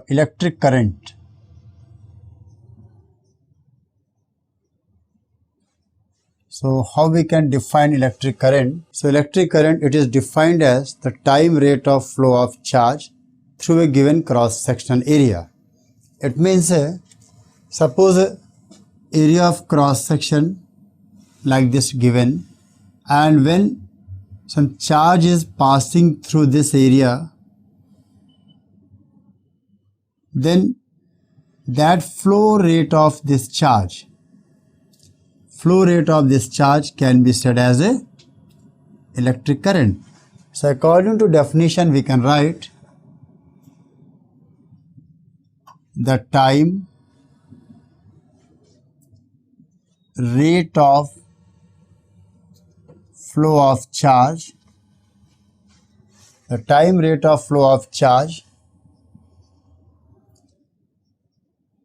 electric current. So how we can define electric current? So electric current, it is defined as the time rate of flow of charge through a given cross-sectional area. It means suppose a area of cross-section like this given, and when some charge is passing through this area, then that flow rate of this charge can be said as a electric current. So according to definition, we can write the time rate of flow of charge,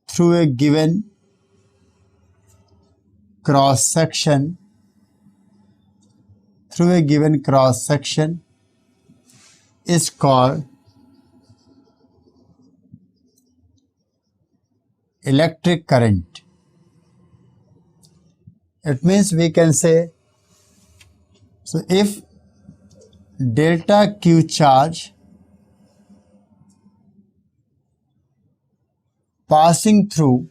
through a given cross section is called electric current. It means we can say, so if delta Q charge passing through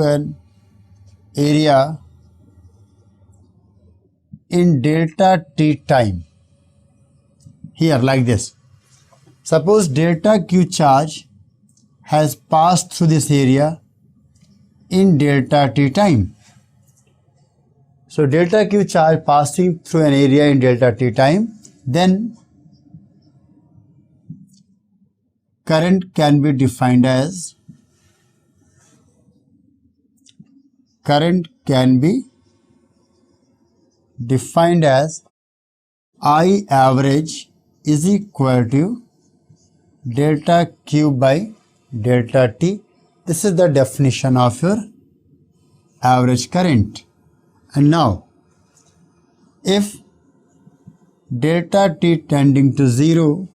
an area in delta T time, here like this. Suppose delta Q charge has passed through this area in delta T time. So delta Q charge passing through an area in delta T time, then current can be defined as I average is equal to delta Q by delta T. This is the definition of your average current. And now, if delta T tending to 0,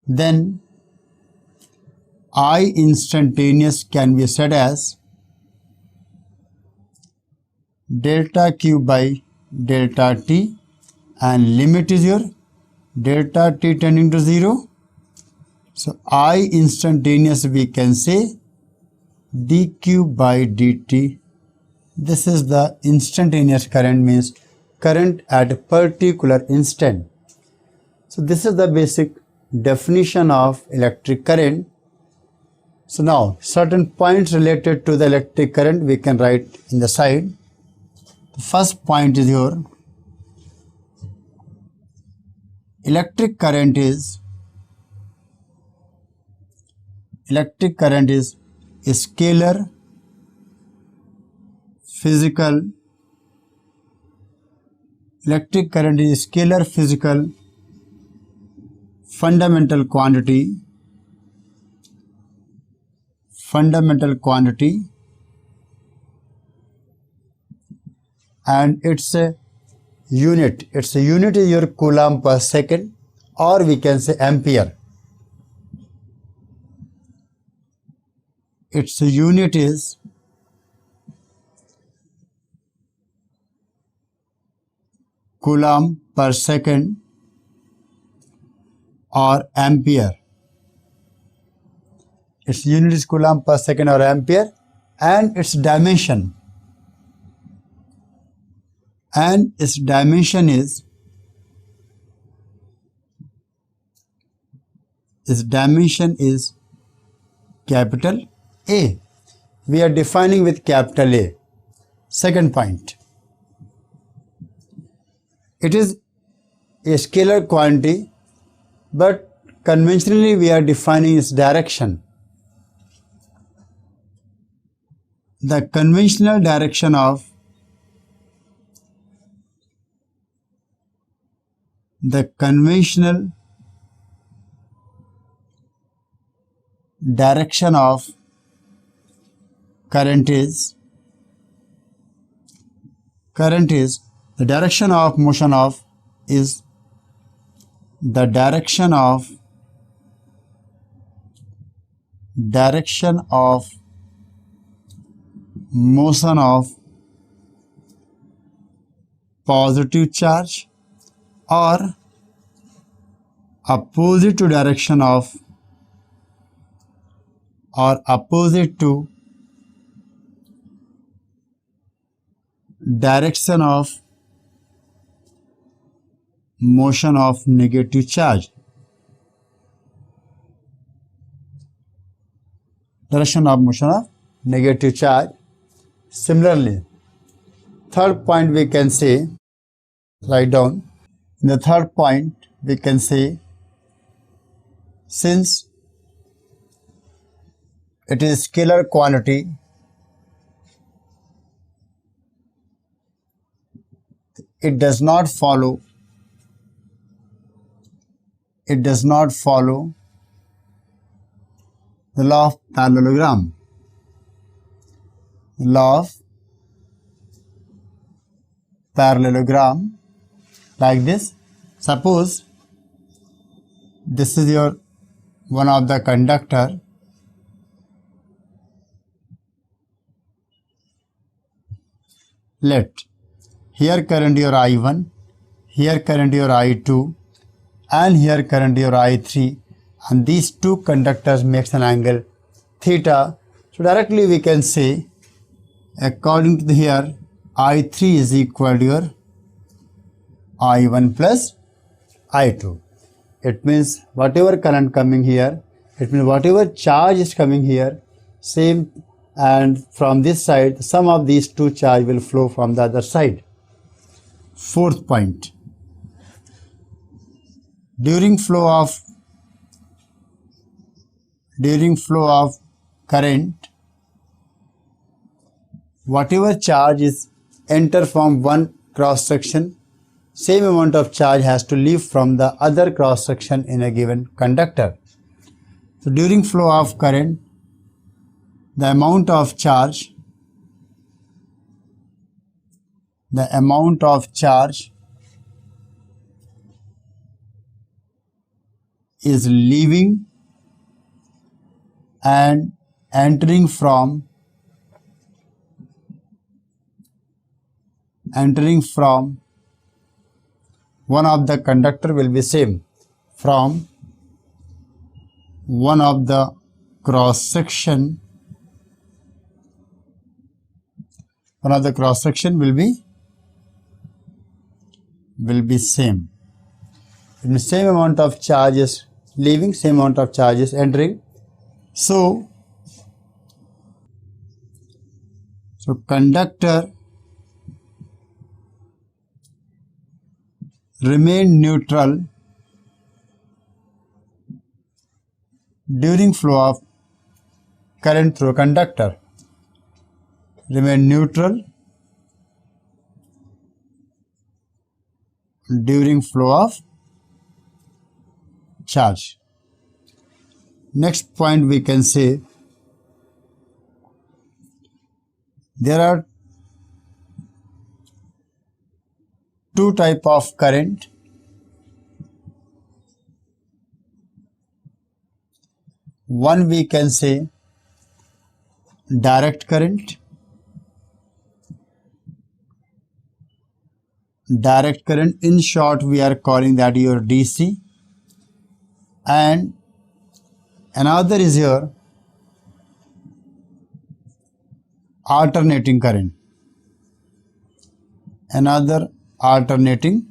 then I instantaneous can be said as delta Q by delta T, and limit is your delta T tending to 0. So I instantaneous we can say dQ by dt. This is the instantaneous current, means current at a particular instant. So this is the basic definition of electric current. So now certain points related to the electric current we can write in the side. The first point is your electric current is a scalar physical fundamental quantity and its a unit is your coulomb per second, or we can say ampere. Its unit is coulomb per second or ampere. Its unit is coulomb per second or ampere, and its dimension is capital A. We are defining with capital A. Second point, it is a scalar quantity, but conventionally we are defining its direction. The conventional direction of current is the direction of motion of is the direction of motion of positive charge or opposite to direction of or opposite to direction of motion of negative charge. Direction of motion of negative charge. Similarly, third point we can say, write down. In the third point we can say, since it is scalar quantity, it does not follow the law of parallelogram. Law of parallelogram, like this. Suppose this is your one of the conductor. Let here current your I1, here current your I2, and here current your I3, and these two conductors makes an angle theta. So directly we can say, according to here, I3 is equal to your I1 plus I2. It means whatever current coming here, it means whatever charge is coming here, same, and from this side, the sum of these two charge will flow from the other side. Fourth point. During flow of current, whatever charge is enter from one cross section, same amount of charge has to leave from the other cross section in a given conductor. So during flow of current, the amount of charge is leaving and entering from one of the conductor will be same from one of the cross section. One of the cross section will be same. It means same amount of charges leaving, same amount of charges entering. So conductor remain neutral during flow of current through conductor. Remain neutral during flow of charge. Next point we can say, there are two type of current. One we can say direct current. Direct current, in short we are calling that your DC, and another is your alternating current. Another alternating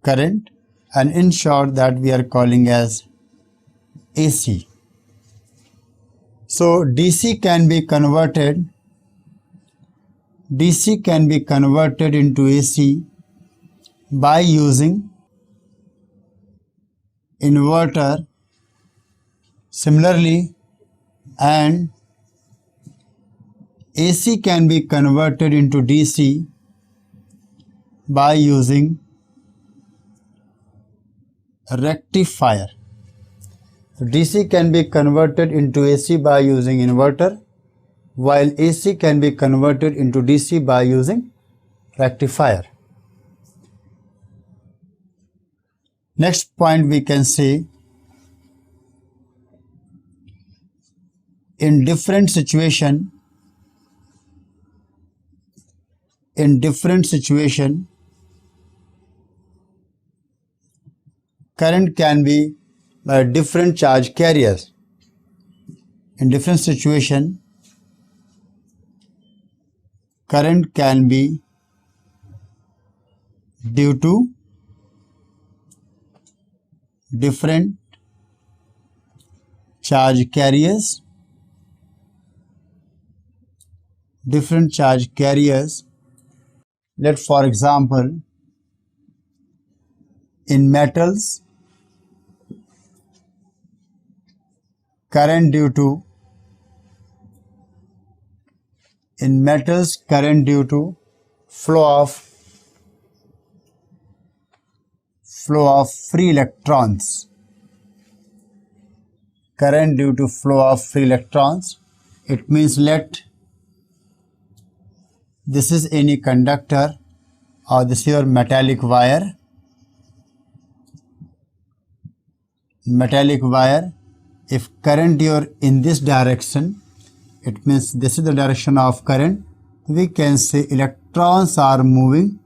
current, and in short that we are calling as AC. So DC can be converted into AC by using inverter. Similarly, and AC can be converted into DC by using rectifier. So DC can be converted into AC by using inverter, while AC can be converted into DC by using rectifier. Next point we can say, in different situation, current can be by different charge carriers. In different situation, current can be due to different charge carriers. Let for example, in metals, current due to flow of free electrons. Current due to flow of free electrons. It means this is any conductor or this is your metallic wire. If current you're in this direction, it means this is the direction of current. We can say electrons are moving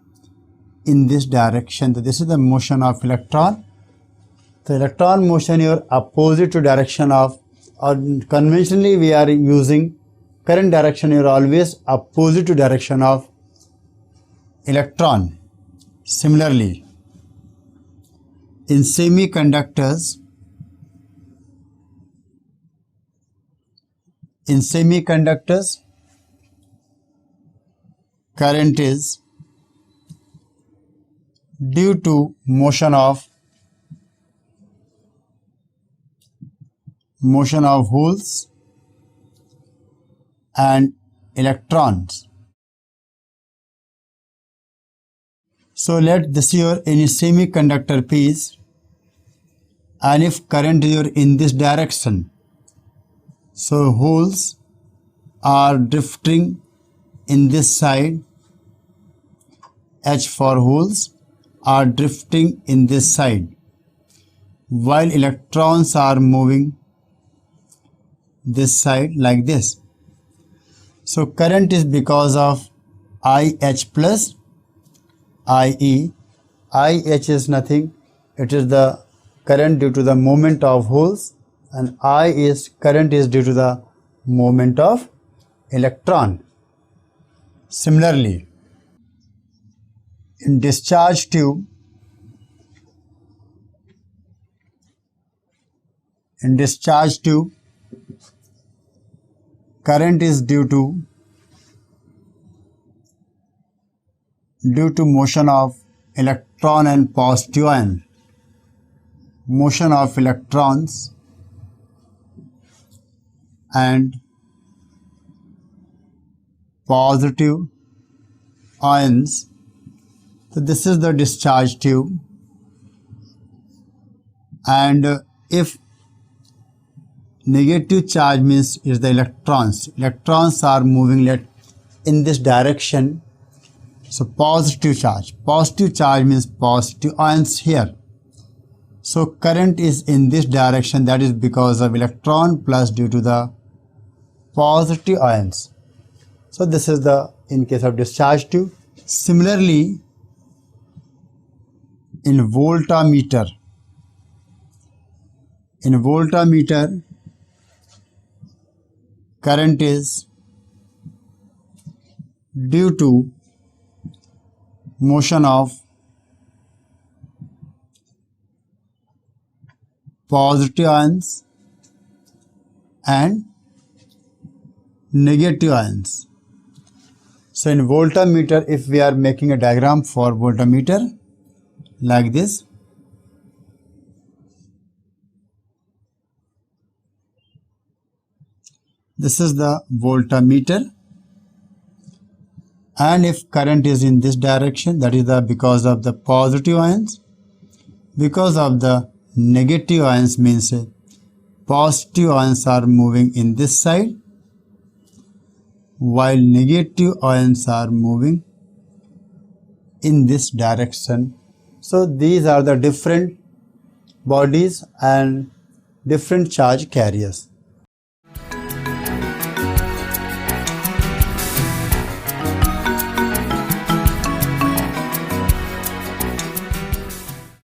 in this direction. So this is the motion of electron. The electron motion is opposite to direction of, or conventionally we are using current direction is always opposite to direction of electron. Similarly, in semiconductors, current is due to motion of holes and electrons. So let this here any semiconductor piece, and if current here in this direction, so holes are drifting in this side. H for holes are drifting in this side, while electrons are moving this side like this. So current is because of IH plus IE. IH is nothing, it is the current due to the movement of holes, and I is current is due to the movement of electron. Similarly, in discharge tube, current is due to motion of electron and positive ion. Motion of electrons and positive ions. So this is the discharge tube, and if negative charge means is the electrons are moving in this direction. So positive charge means positive ions here. So current is in this direction, that is because of electron plus due to the positive ions. So this is the in case of discharge tube. Similarly, in voltmeter, current is due to motion of positive ions and negative ions. So in voltmeter, if we are making a diagram for voltmeter like this, this is the voltmeter, and if current is in this direction, that is the because of the positive ions. Because of the negative ions means positive ions are moving in this side, while negative ions are moving in this direction. So these are the different bodies and different charge carriers.